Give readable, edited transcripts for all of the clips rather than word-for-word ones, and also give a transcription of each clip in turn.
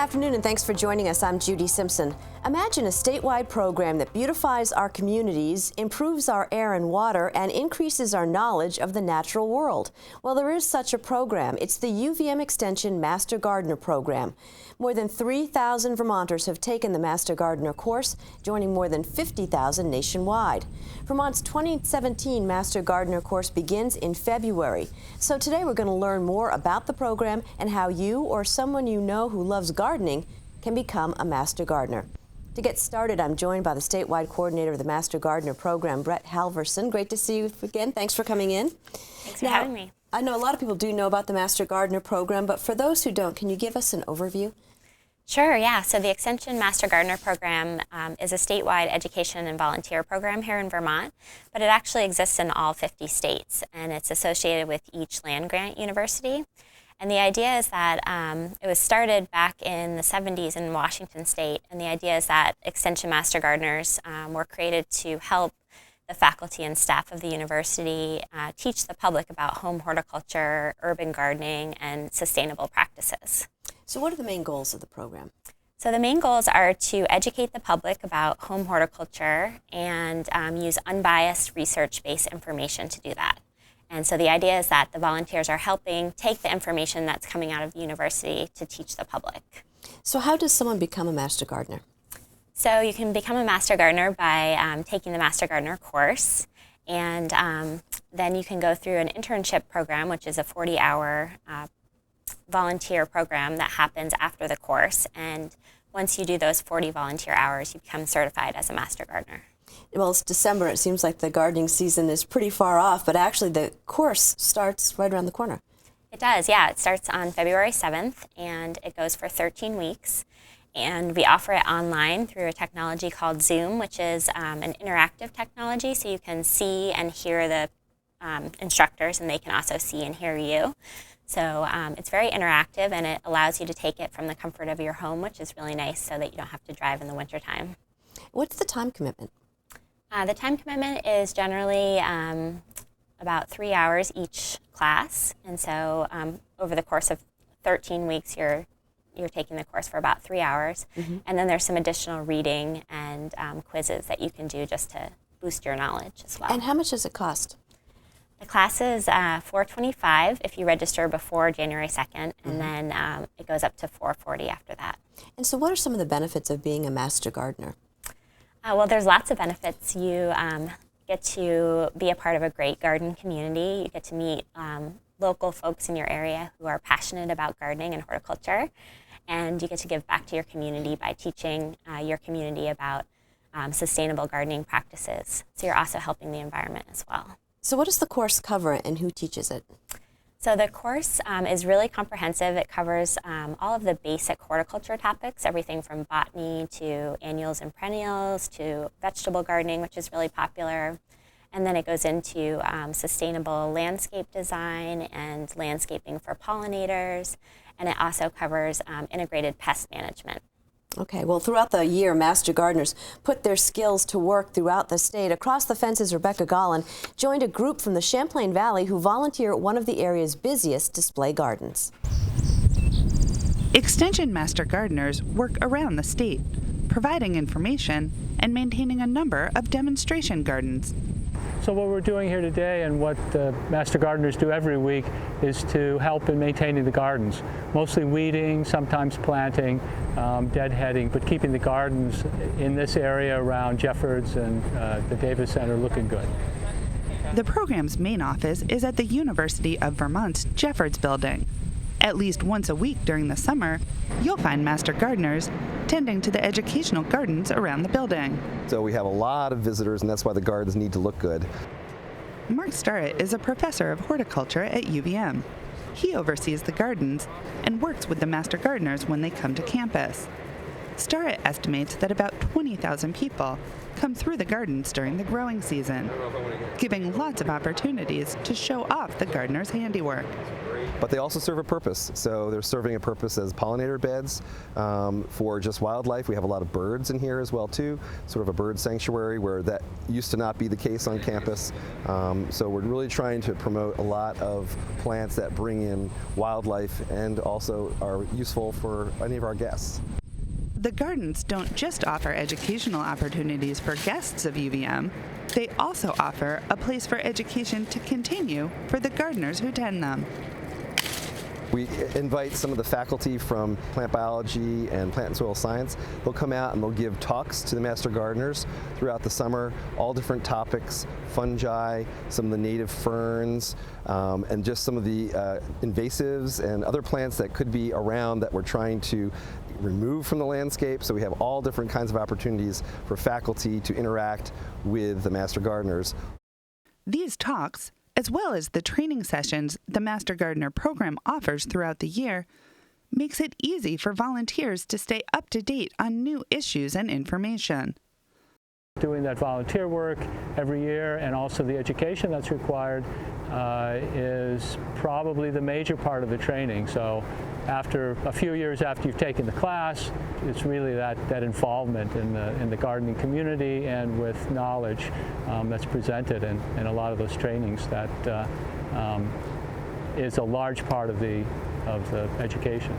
afternoon and thanks for joining us. I'm Judy Simpson. Imagine a statewide program that beautifies our communities, improves our air and water, and increases our knowledge of the natural world. Well, there is such a program. It's the UVM Extension Master Gardener Program. More than 3,000 Vermonters have taken the Master Gardener course, joining more than 50,000 nationwide. Vermont's 2017 Master Gardener course begins in February. So today we're going to learn more about the program and how you or someone you know who loves gardening can become a Master Gardener. To get started, I'm joined by the statewide coordinator of the Master Gardener Program, Brett Halverson. Great to see you again. Thanks for coming in. Thanks for having me. I know a lot of people do know about the Master Gardener Program, but for those who don't, can you give us an overview? Sure, yeah. So the Extension Master Gardener Program is a statewide education and volunteer program here in Vermont, but it actually exists in all 50 states, and it's associated with each land-grant university. And the idea is that it was started back in the 70s in Washington State, and the idea is that Extension Master Gardeners were created to help the faculty and staff of the university teach the public about home horticulture, urban gardening, and sustainable practices. So what are the main goals of the program? So the main goals are to educate the public about home horticulture and use unbiased research-based information to do that. And so the idea is that the volunteers are helping take the information that's coming out of the university to teach the public. So how does someone become a Master Gardener? So you can become a Master Gardener by taking the Master Gardener course, and then you can go through an internship program, which is a 40-hour volunteer program that happens after the course. And once you do those 40 volunteer hours, you become certified as a Master Gardener. Well, it's December. It seems like the gardening season is pretty far off, but actually the course starts right around the corner. It does, yeah. It starts on February 7th, and it goes for 13 weeks. And we offer it online through a technology called Zoom, which is an interactive technology, so you can see and hear the instructors, and they can also see and hear you. So it's very interactive, and it allows you to take it from the comfort of your home, which is really nice so that you don't have to drive in the wintertime. What's the time commitment? The time commitment is generally about 3 hours each class, and so over the course of 13 weeks, you're taking the course for about 3 hours, and then there's some additional reading and quizzes that you can do just to boost your knowledge as well. And how much does it cost? The class is $425 if you register before January 2nd, and then it goes up to $440 after that. And so what are some of the benefits of being a Master Gardener? Well, there's lots of benefits. You get to be a part of a great garden community. You get to meet local folks in your area who are passionate about gardening and horticulture, and you get to give back to your community by teaching your community about sustainable gardening practices. So you're also helping the environment as well. So what does the course cover and who teaches it? So the course is really comprehensive. It covers all of the basic horticulture topics, everything from botany to annuals and perennials to vegetable gardening, which is really popular. And then it goes into sustainable landscape design and landscaping for pollinators. And it also covers integrated pest management. Okay, well, throughout the year, Master Gardeners put their skills to work throughout the state. Across the Fence's Rebecca Gollin joined a group from the Champlain Valley who volunteer at one of the area's busiest display gardens. Extension Master Gardeners work around the state, providing information and maintaining a number of demonstration gardens. So what we're doing here today, and what the Master Gardeners do every week, is to help in maintaining the gardens. Mostly weeding, sometimes planting, deadheading, but keeping the gardens in this area around Jeffords and the Davis Center looking good. The program's main office is at the University of Vermont's Jeffords building. At least once a week during the summer, you'll find Master Gardeners tending to the educational gardens around the building. So we have a lot of visitors, and that's why the gardens need to look good. Mark Starrett is a professor of horticulture at UVM. He oversees the gardens and works with the Master Gardeners when they come to campus. Starrett estimates that about 20,000 people come through the gardens during the growing season, giving lots of opportunities to show off the gardener's handiwork. But they also serve a purpose. So they're serving a purpose as pollinator beds for just wildlife. We have a lot of birds in here as well too, sort of a bird sanctuary where that used to not be the case on campus. So we're really trying to promote a lot of plants that bring in wildlife and also are useful for any of our guests. The gardens don't just offer educational opportunities for guests of UVM, they also offer a place for education to continue for the gardeners who tend them. We invite some of the faculty from plant biology and plant and soil science. They'll come out and they'll give talks to the master gardeners throughout the summer, all different topics, fungi, some of the native ferns, and just some of the invasives and other plants that could be around that we're trying to remove from the landscape. So we have all different kinds of opportunities for faculty to interact with the master gardeners. These talks, as well as the training sessions the Master Gardener program offers throughout the year, makes it easy for volunteers to stay up to date on new issues and information. Doing that volunteer work every year and also the education that's required is probably the major part of the training. So after a few years after you've taken the class, it's really that involvement in the gardening community and with knowledge that's presented in a lot of those trainings that is a large part of the education.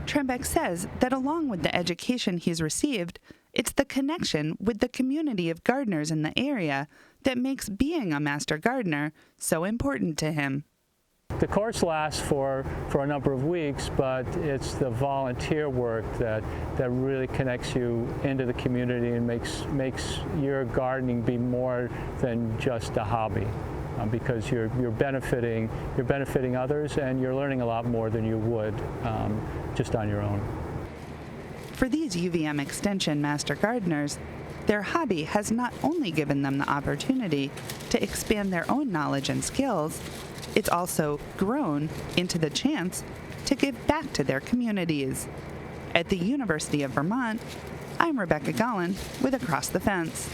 Trembeck says that along with the education he's received, it's the connection with the community of gardeners in the area that makes being a master gardener so important to him. The course lasts for a number of weeks, but it's the volunteer work that really connects you into the community and makes your gardening be more than just a hobby, because you're benefiting others and you're learning a lot more than you would just on your own. For these UVM Extension Master Gardeners, their hobby has not only given them the opportunity to expand their own knowledge and skills, it's also grown into the chance to give back to their communities. At the University of Vermont, I'm Rebecca Gollin with Across the Fence.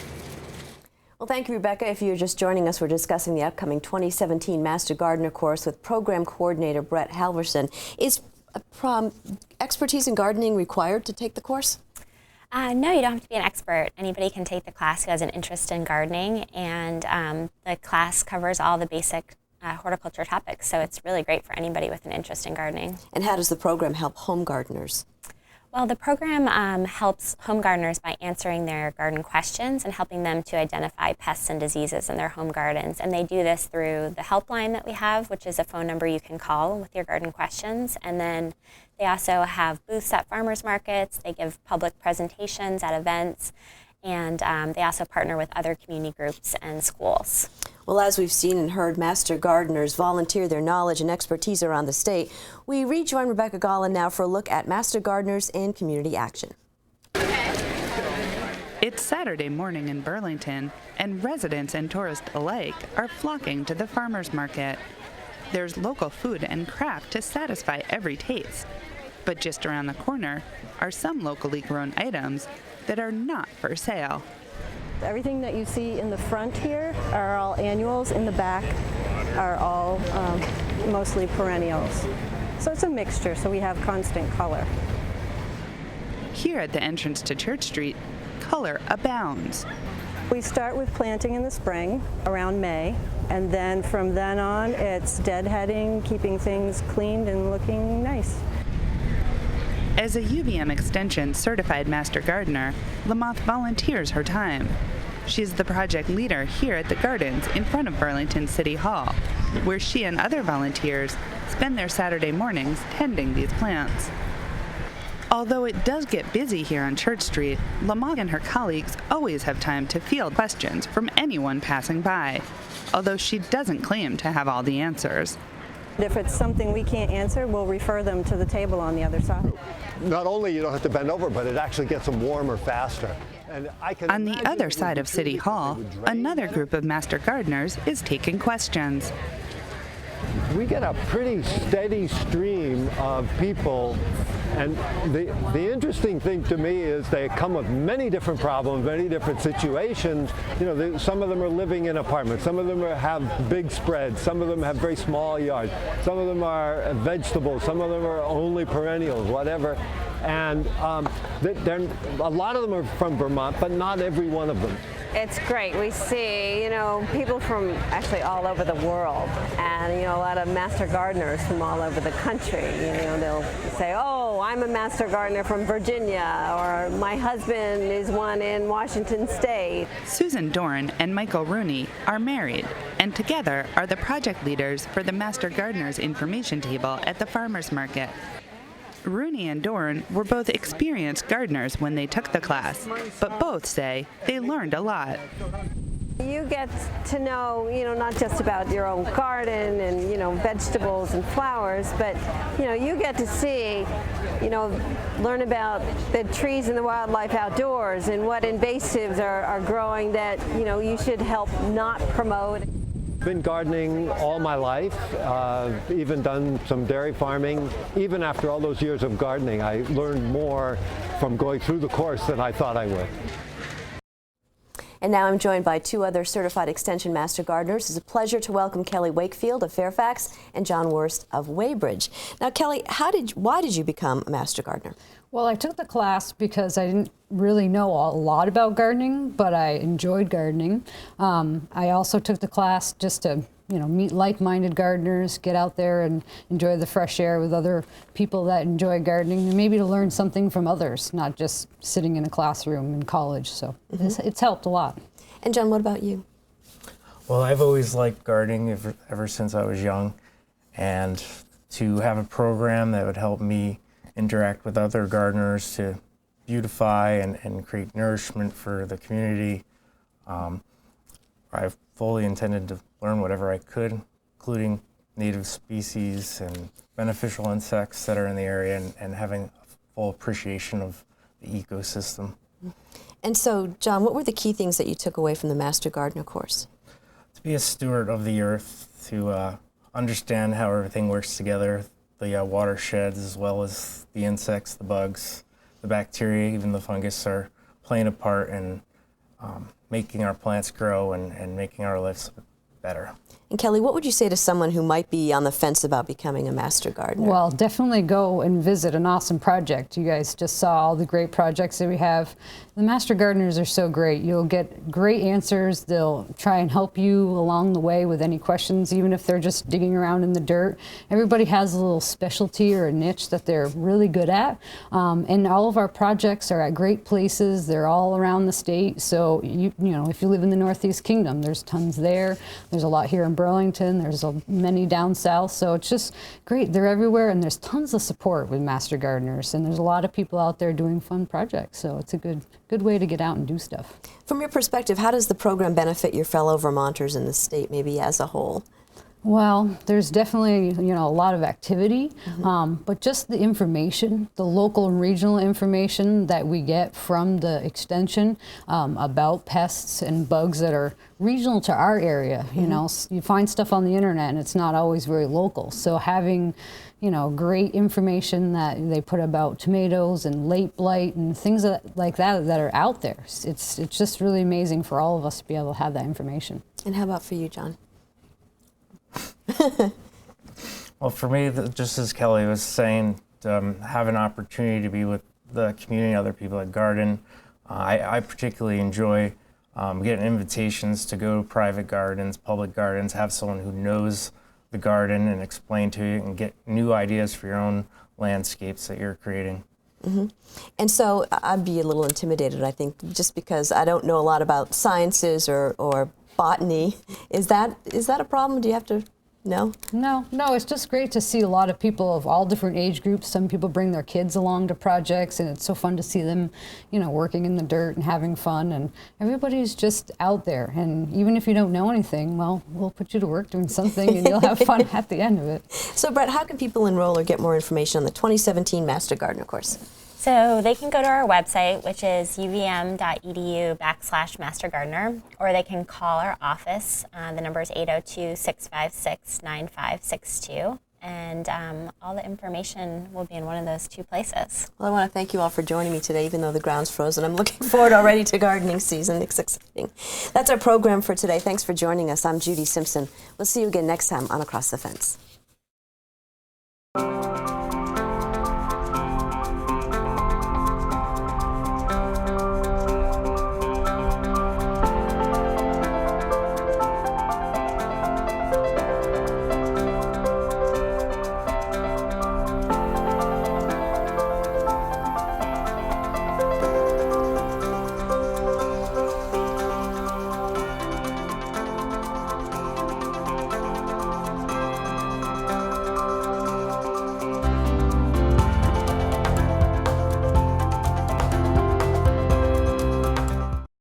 Well, thank you, Rebecca. If you're just joining us, we're discussing the upcoming 2017 Master Gardener course with Program Coordinator Brett Halverson. Is expertise in gardening required to take the course? No, you don't have to be an expert. Anybody can take the class who has an interest in gardening, and the class covers all the basic horticulture topics, so it's really great for anybody with an interest in gardening. And how does the program help home gardeners? Well, the program helps home gardeners by answering their garden questions and helping them to identify pests and diseases in their home gardens. And they do this through the helpline that we have, which is a phone number you can call with your garden questions. And then they also have booths at farmers markets. They give public presentations at events. And they also partner with other community groups and schools. Well, as we've seen and heard, master gardeners volunteer their knowledge and expertise around the state. We rejoin Rebecca Gollin now for a look at master gardeners in community action. It's Saturday morning in Burlington, and residents and tourists alike are flocking to the farmers market. There's local food and craft to satisfy every taste. But just around the corner are some locally grown items that are not for sale. Everything that you see in the front here are all annuals. In the back are all mostly perennials. So it's a mixture, so we have constant color. Here at the entrance to Church Street, color abounds. We start with planting in the spring, around May, and then from then on it's deadheading, keeping things cleaned and looking nice. As a UVM Extension certified master gardener, Lamoth volunteers her time. She's the project leader here at the gardens in front of Burlington City Hall, where she and other volunteers spend their Saturday mornings tending these plants. Although it does get busy here on Church Street, Lamoth and her colleagues always have time to field questions from anyone passing by, although she doesn't claim to have all the answers. If it's something we can't answer, we'll refer them to the table on the other side. Not only you don't have to bend over, but it actually gets them warmer faster. And on the other side of City Hall, another group of master gardeners is taking questions. We get a pretty steady stream of people And the interesting thing to me is they come with many different problems, many different situations. You know, some of them are living in apartments, some of them have big spreads, some of them have very small yards, some of them are vegetables, some of them are only perennials, whatever. And a lot of them are from Vermont, but not every one of them. It's great. We see, you know, people from actually all over the world, and, you know, a lot of master gardeners from all over the country. You know, they'll say, oh, I'm a master gardener from Virginia, or my husband is one in Washington State. Susan Dorn and Michael Rooney are married, and together are the project leaders for the Master Gardeners Information Table at the Farmers Market. Rooney and Dorn were both experienced gardeners when they took the class, but both say they learned a lot. You get to know, you know, not just about your own garden and, you know, vegetables and flowers, but, you know, you get to see, you know, learn about the trees and the wildlife outdoors and what invasives are growing that, you know, you should help not promote. Been gardening all my life, even done some dairy farming. Even after all those years of gardening, I learned more from going through the course than I thought I would. And now I'm joined by two other certified extension master gardeners. It's a pleasure to welcome Kelly Wakefield of Fairfax and John Worst of Weybridge. Now, Kelly, why did you become a master gardener? Well, I took the class because I didn't really know a lot about gardening, but I enjoyed gardening. I also took the class just to, you know, meet like-minded gardeners, get out there and enjoy the fresh air with other people that enjoy gardening, and maybe to learn something from others, not just sitting in a classroom in college. So it's helped a lot. And John, what about you? Well, I've always liked gardening ever since I was young, and to have a program that would help me interact with other gardeners to beautify and create nourishment for the community. I fully intended to learn whatever I could, including native species and beneficial insects that are in the area, and having a full appreciation of the ecosystem. And so, John, what were the key things that you took away from the Master Gardener course? To be a steward of the earth, to understand how everything works together, the watersheds, as well as the insects, the bugs, the bacteria, even the fungus are playing a part in making our plants grow and making our lives better. And Kelly, what would you say to someone who might be on the fence about becoming a master gardener? Well, definitely go and visit an awesome project. You guys just saw all the great projects that we have. The master gardeners are so great. You'll get great answers. They'll try and help you along the way with any questions, even if they're just digging around in the dirt. Everybody has a little specialty or a niche that they're really good at. And all of our projects are at great places. They're all around the state. So, you know, if you live in the Northeast Kingdom, there's tons there. There's a lot here in Burlington. There's many down south. So it's just great. They're everywhere, and there's tons of support with master gardeners. And there's a lot of people out there doing fun projects. So it's a good way to get out and do stuff. From your perspective, how does the program benefit your fellow Vermonters in the state, maybe as a whole? Well, there's definitely, you know, a lot of activity, but just the information, the local and regional information that we get from the extension about pests and bugs that are regional to our area. You know, you find stuff on the internet and it's not always very local. So having, you know, great information that they put about tomatoes and late blight and things like that that are out there. It's just really amazing for all of us to be able to have that information. And how about for you, John? Well, for me, just as Kelly was saying, to have an opportunity to be with the community and other people that garden. I particularly enjoy getting invitations to go to private gardens, public gardens, have someone who knows the garden and explain to you and get new ideas for your own landscapes that you're creating. And so I'd be a little intimidated, I think, just because I don't know a lot about sciences or botany. Is that a problem? Do you have to? No? No, it's just great to see a lot of people of all different age groups. Some people bring their kids along to projects, and it's so fun to see them, you know, working in the dirt and having fun, and everybody's just out there. And even if you don't know anything, well, we'll put you to work doing something and you'll have fun at the end of it. So, Brett, how can people enroll or get more information on the 2017 Master Gardener course? So they can go to our website, which is uvm.edu/mastergardener, or they can call our office. The number is 802-656-9562, and all the information will be in one of those 2 places. Well, I want to thank you all for joining me today, even though the ground's frozen. I'm looking forward already to gardening season. It's exciting. That's our program for today. Thanks for joining us. I'm Judy Simpson. We'll see you again next time on Across the Fence.